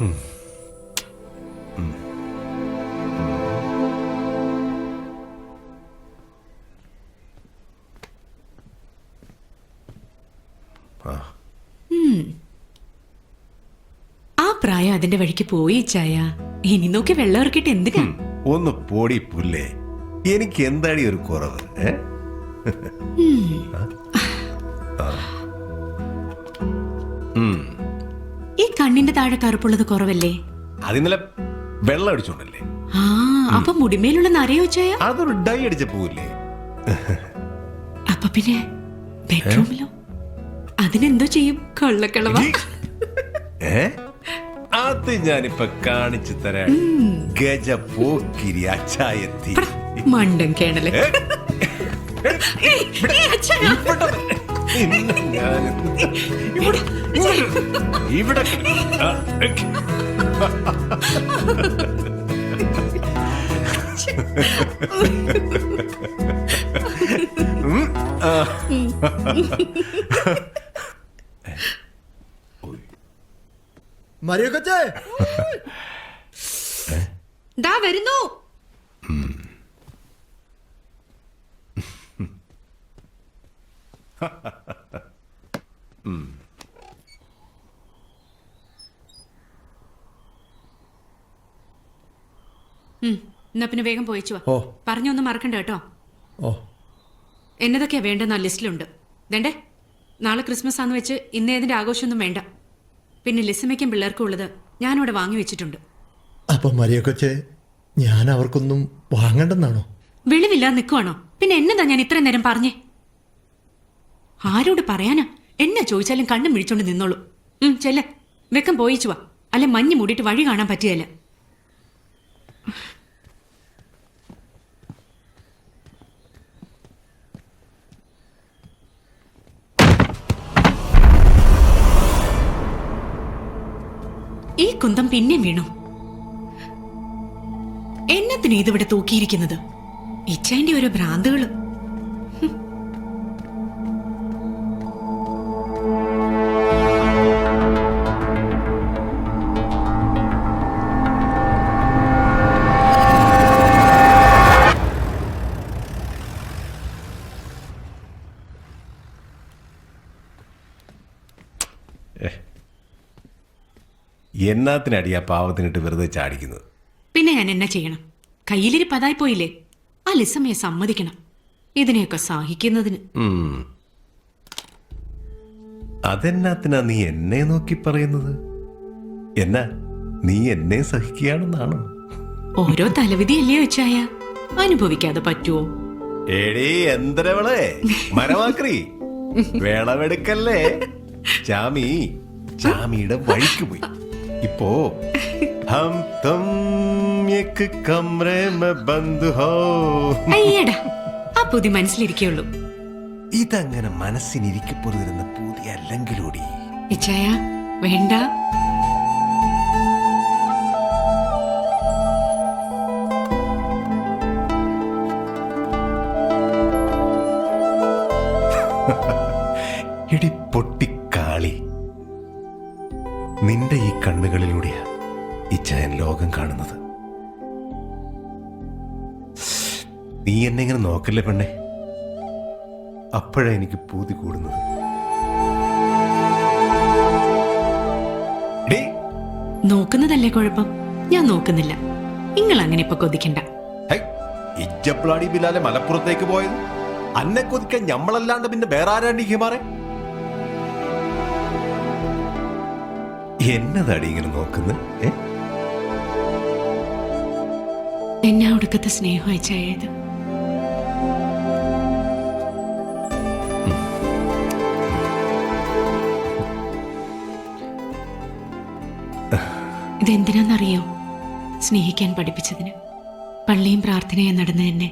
ആ പ്രായം അതിന്റെ വഴിക്ക് പോയി ചായ. ഇനി നോക്കി വെള്ളം ഇറക്കിട്ട് എന്തിനാ? ഒന്ന് പോടി പുല്ലേ, എനിക്ക് എന്താടി ഒരു കുറവ്? ഈ കണ്ണിന്റെ താഴെ കറുപ്പുള്ളത് കുറവല്ലേ? അതിന്നലെ വെള്ളം അടിച്ചോണ്ടല്ലേ. ആ, അപ്പൊ മുടിമേലുള്ള നരയോ ചായ? അതൊരു ഡൈ അടിച്ച പോവില്ലേ? അപ്പൊ പിന്നെ ബെഡ്റൂമിലോ? അതിനെന്തോ ചെയ്യും? കൊള്ളക്കളവ. അത് ഞാനിപ്പൊ കാണിച്ചു തരാം. ഗജ പോക്കിരി അച്ചായത്തി മണ്ടൻ കേണല്. ഇവിടെ മരിയ കൊച്ചേ, ദാ വരുന്നു. എന്നാ പിന്നെ വേഗം പോയിച്ചു വാ. പറഞ്ഞൊന്നും മറക്കണ്ട കേട്ടോ. എന്നതൊക്കെയാ വേണ്ടെന്ന ലിസ്റ്റിലുണ്ട്. വേണ്ടേ? നാളെ ക്രിസ്മസ് ആന്ന് വെച്ച് ഇന്ന് ഏതിന്റെ ആഘോഷമൊന്നും വേണ്ട. പിന്നെ ലിസമ്മയ്ക്കും പിള്ളേർക്കും ഉള്ളത് ഞാനിവിടെ വാങ്ങി വെച്ചിട്ടുണ്ട്. അപ്പൊ മരിയ കൊച്ചേ, ഞാൻ അവർക്കൊന്നും വാങ്ങണ്ടെന്നാണോ? വെളിവില്ലാതെ നിൽക്കുവാണോ? പിന്നെ എന്നതാ ഞാൻ ഇത്രയും നേരം പറഞ്ഞേ? ആരോട് പറയാനാ? എന്നെ ചോദിച്ചാലും കണ്ണും മിഴിച്ചോണ്ട് നിന്നോളൂ. ചെല്ല, വെക്കം പോയിച്ചു വാ. അല്ലെ മഞ്ഞ് മൂടിയിട്ട് വഴി കാണാൻ പറ്റിയല്ല. ഈ കുന്തം പിന്നെ വീണു. എന്നത്തിന് ഇതിവിടെ തൂക്കിയിരിക്കുന്നത്? ഇച്ചേന്റെ ഓരോ ഭ്രാന്തുകള്. എന്നാത്തിനടിയാ പാവത്തിനിട്ട് വെറുതെ ചാടിക്കുന്നത്? പിന്നെ ഞാൻ എന്നാ ചെയ്യണം? കയ്യിലിരി പതായി പോയില്ലേ? ആ ലിസമ്മയെ സമ്മതിക്കണം ഇതിനെയൊക്കെ സഹിക്കുന്നതിന്. അതെന്നാത്തിനാ നീ എന്നെ നോക്കി പറയുന്നത്? എന്നാ നീ എന്നെ സഹിക്കുകയാണെന്നാണോ? ഓരോ തലവിധിയല്ലേ വെച്ചായ, അനുഭവിക്കാതെ പറ്റുമോ? എടീ എന്തരവളെ മരമാക്രി, വിളവെടുക്കല്ലേ. ചാമിയുടെ വഴിക്ക് പോയി. ഇപ്പോ ഹം തും ഏക് കമറേ മേ ബന്ദ് ഹോ. അയ്യടാ, ആ പുതി മനസ്സിലിരിക്കുള്ളൂ. ഇതങ്ങനെ മനസ്സിനിരിക്കപ്പെടുന്ന പുതിയ അല്ലെങ്കിലൂടി ഇച്ചായ വേണ്ട. എടി പൊട്ടിക്കാളി, നിന്റെ ഈ കണ്ണുകളിലൂടെയാ ഇച്ചായൻ ലോകം കാണുന്നത്. നീ എന്നെ ഇങ്ങനെ നോക്കല്ലേ പെണ്ണെ, അപ്പോഴാ എനിക്ക് പൂതി കൂടുന്നത്. നോക്കുന്നതല്ലേ കുഴപ്പം? ഞാൻ നോക്കുന്നില്ല. നിങ്ങൾ അങ്ങനെ ഇപ്പൊ കൊതിക്കണ്ട. ഇജ്ജപ്ലാടി ബിലാലെ മലപ്പുറത്തേക്ക് പോയത് അന്നെ കൊതിക്കാൻ ഞമ്മളല്ലാണ്ട് പിന്നെ വേറെ ആരാണ്ട് ഹിമാറെ? എന്നതാടി ഇങ്ങനെ നോക്കുന്നത്? എന്നാ ഒടുക്കത്തെ സ്നേഹം അയച്ചായത്. ഇതെന്തിനാന്നറിയോ? സ്നേഹിക്കാൻ പഠിപ്പിച്ചതിന്, പള്ളിയും പ്രാർത്ഥനയും നടന്ന എന്നെ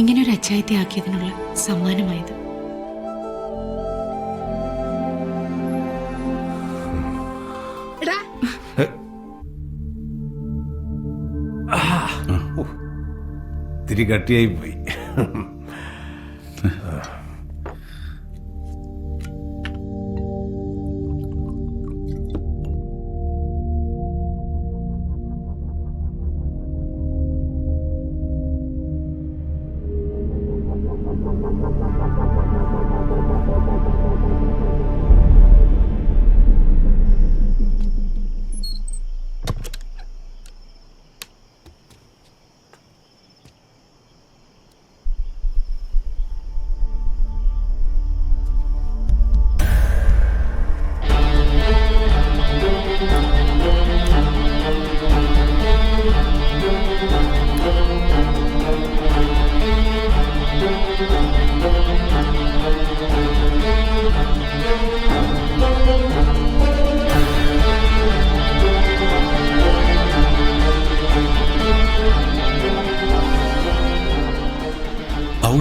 ഇങ്ങനൊരു അച്ചായത്തെ ആക്കിയതിനുള്ള സമ്മാനമായത്. ഇത്തിരി കട്ടിയായി പോയി.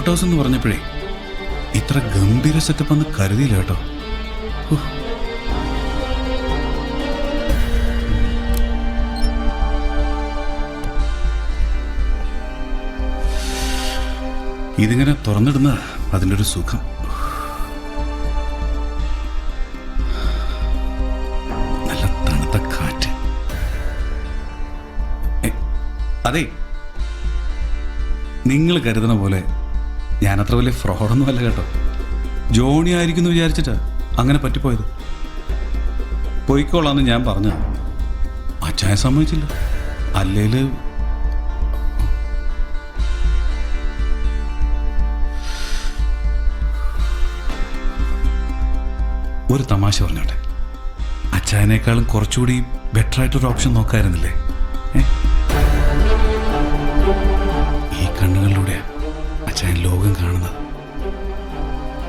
ഔട്ട് ഹൗസ് എന്ന് പറഞ്ഞപ്പോഴേ ഇത്ര ഗംഭീര സെറ്റപ്പ് എന്ന് കരുതിയില്ല കേട്ടോ. ഇതിങ്ങനെ തുറന്നിടുന്ന അതിൻ്റെ ഒരു സുഖം. നല്ല തണുത്ത കാറ്റ്. അതെ, നിങ്ങൾ കരുതുന്ന പോലെ ഞാനത്ര വലിയ ഫ്രോഡൊന്നും അല്ല കേട്ടോ. ജോണി ആയിരിക്കുന്നു വിചാരിച്ചിട്ടാ അങ്ങനെ പറ്റിപ്പോയത്. പോയിക്കോളാന്ന് ഞാൻ പറഞ്ഞ അച്ചായ സമ്മതിച്ചില്ല. അല്ലേല് ഒരു തമാശ പറഞ്ഞോട്ടെ, അച്ചായനേക്കാളും കുറച്ചുകൂടി ബെറ്റർ ആയിട്ടൊരു ഓപ്ഷൻ നോക്കായിരുന്നില്ലേ? ഈ കണ്ണുകളിലൂടെയാ അച്ചായൻ ലോകം കാണുന്നത്.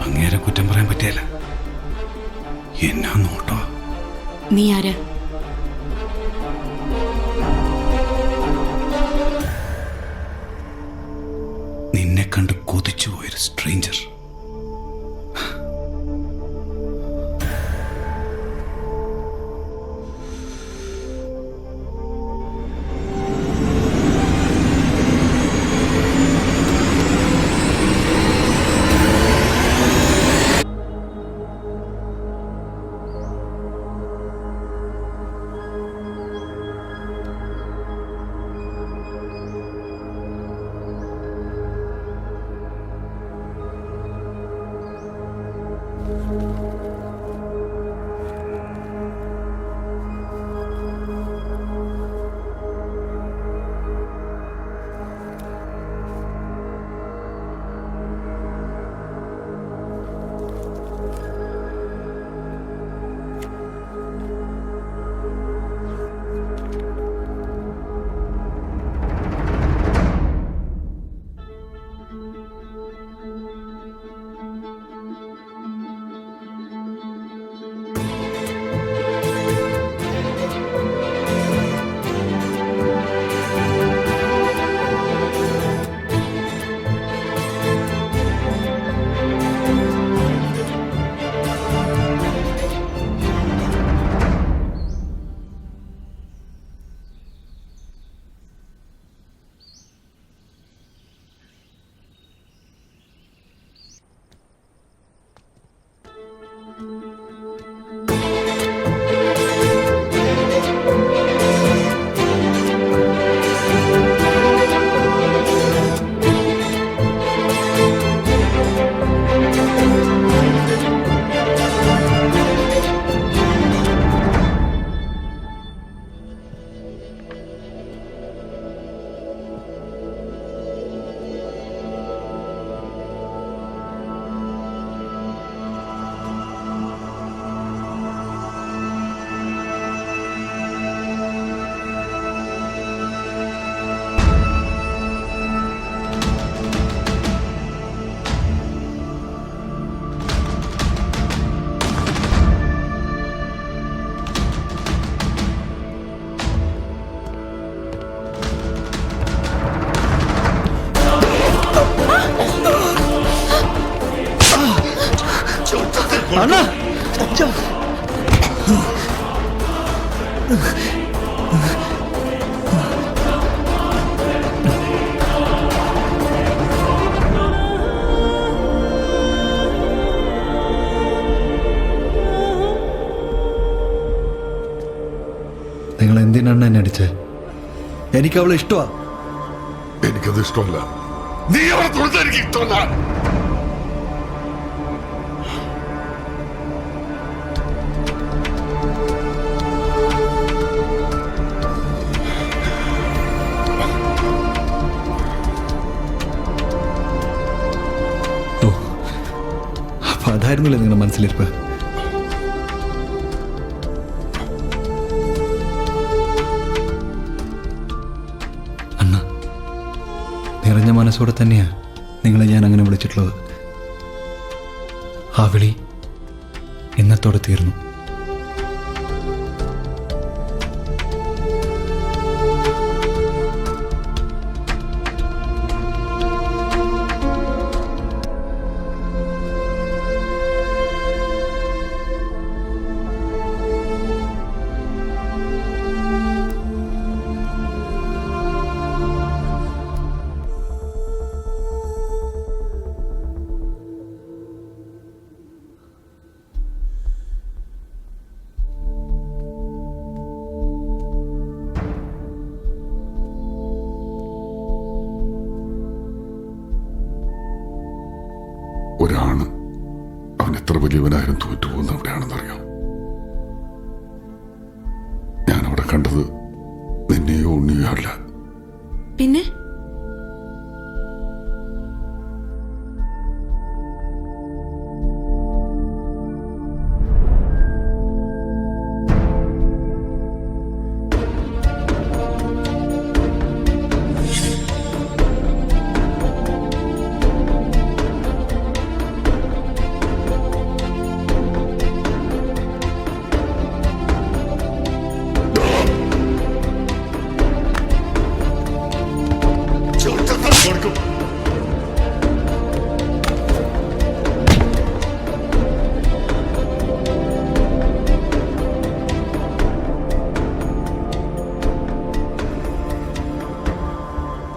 അങ്ങേരെ കുറ്റം പറയാൻ പറ്റിയല്ല. എന്നാ നോട്ടോ. നീ ആരാ? നിന്നെ കണ്ട് കൊതിച്ചു പോയൊരു സ്ട്രേഞ്ചർ. അണ്ണാ നിങ്ങൾ എന്തിനാണ് എന്നെ അടിച്ചത്? എനിക്ക് അവളെ ഇഷ്ടമാ. എനിക്കത് ഇഷ്ടമല്ല. നീ അവളെ തൊഴുത് എനിക്ക് ഇഷ്ടമല്ല. ഓ, അപ്പൊ അതായിരുന്നില്ലേ നിങ്ങളുടെ മനസ്സിലിരിപ്പ്? നിറഞ്ഞ മനസ്സോടെ തന്നെയാണ് നിങ്ങളെ ഞാൻ അങ്ങനെ വിളിച്ചിട്ടുള്ളത്. ആ വിളി ഇന്നത്തോടെ തീർന്നു. ജീവനായാലും തോറ്റുപോകുന്ന എവിടെയാണെന്നറിയാം. ഞാൻ അവിടെ കണ്ടത് നിന്നെയോ ഉണ്ണിയോ അല്ല. പിന്നെ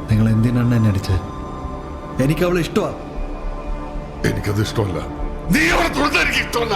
നിങ്ങൾ എന്തിനാണ് എന്നെ അടിച്ചത്? എനിക്ക് അവളെ ഇഷ്ടമാണ്. എനിക്കത് ഇഷ്ടമല്ല. നീ അവളെ തൊഴുന്നത് എനിക്ക് ഇഷ്ടമല്ല.